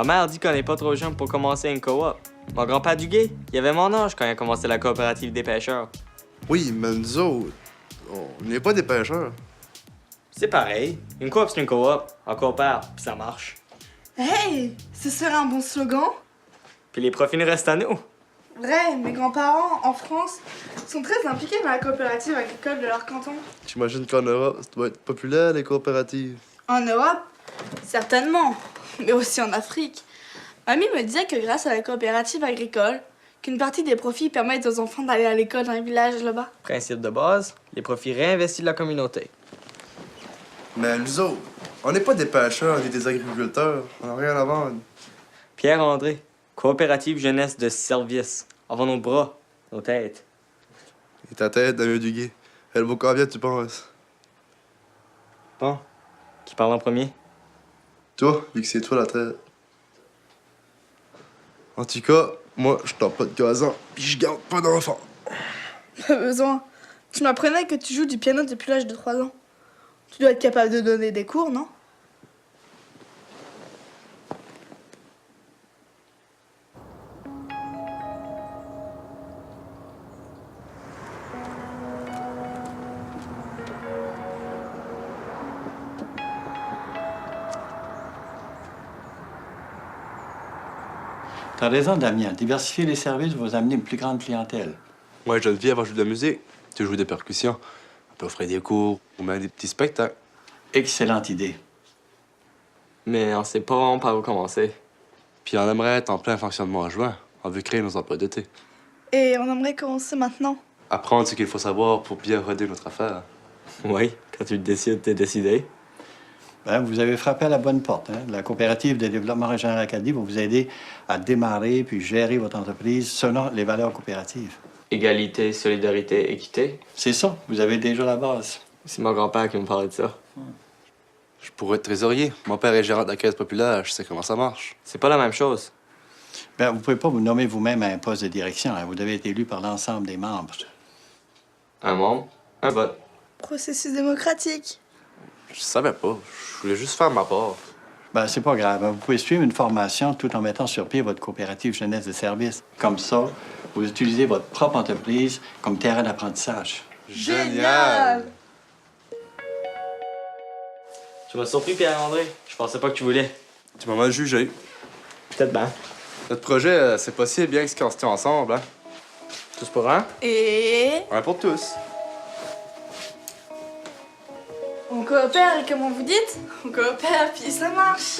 Ma mère dit qu'on n'est pas trop jeune pour commencer une coop. Mon grand-père Duguay, il avait mon âge quand il a commencé la coopérative des pêcheurs. Oui, mais nous autres, on n'est pas des pêcheurs. C'est pareil. Une coop, c'est une coop. On coopère, puis ça marche. Hey, ce serait un bon slogan. Puis les profits nous restent à nous. Vrai, mes grands-parents, en France, sont très impliqués dans la coopérative agricole de leur canton. J'imagine qu'en Europe, ça doit être populaire, les coopératives. En Europe, certainement, mais aussi en Afrique. Mamie me disait que grâce à la coopérative agricole, qu'une partie des profits permettent aux enfants d'aller à l'école dans les villages là-bas. Principe de base, les profits réinvestis de la communauté. Mais nous autres, on n'est pas des pêcheurs ni des agriculteurs. On n'a rien à vendre. Pierre-André, coopérative jeunesse de service. Avant nos bras, nos têtes. Et ta tête, Damien Duguay, elle vaut combien, tu penses? Bon, qui parle en premier? Toi, vu que c'est toi la tête. En tout cas, moi, je tape pas de gazon, pis je garde pas d'enfants. Pas besoin. Tu m'apprenais que tu joues du piano depuis l'âge de 3 ans. Tu dois être capable de donner des cours, non? T'as raison, Damien. Diversifier les services va vous amener une plus grande clientèle. Moi, Geneviève va jouer de la musique. Tu joues des percussions. On peut offrir des cours ou même des petits spectacles. Excellente idée. Mais on sait pas vraiment par où commencer. Puis on aimerait être en plein fonctionnement en juin. On veut créer nos emplois d'été. Et on aimerait commencer maintenant. Apprendre ce qu'il faut savoir pour bien roder notre affaire. Oui, quand tu le décides, t'es décidé. Ben, vous avez frappé à la bonne porte. Hein? La coopérative de développement régional Acadie va vous aider à démarrer puis gérer votre entreprise selon les valeurs coopératives. Égalité, solidarité, équité. C'est ça. Vous avez déjà la base. C'est mon grand-père qui me parlait de ça. Je pourrais être trésorier. Mon père est gérant de la caisse populaire. Je sais comment ça marche. C'est pas la même chose. Ben, vous pouvez pas vous nommer vous-même à un poste de direction. Hein? Vous devez être élu par l'ensemble des membres. Un membre, un vote. Processus démocratique. Je savais pas. Je voulais juste faire ma part. Ben, c'est pas grave. Vous pouvez suivre une formation tout en mettant sur pied votre coopérative jeunesse de service. Comme ça, vous utilisez votre propre entreprise comme terrain d'apprentissage. Génial! Tu m'as surpris, Pierre-André. Je pensais pas que tu voulais. Tu m'as mal jugé. Peut-être bien. Notre projet, c'est possible bien que ce qu'on se tient ensemble, hein? Tous pour un? Et Un pour tous. on coopère, et comme vous dites, on coopère, puis ça marche.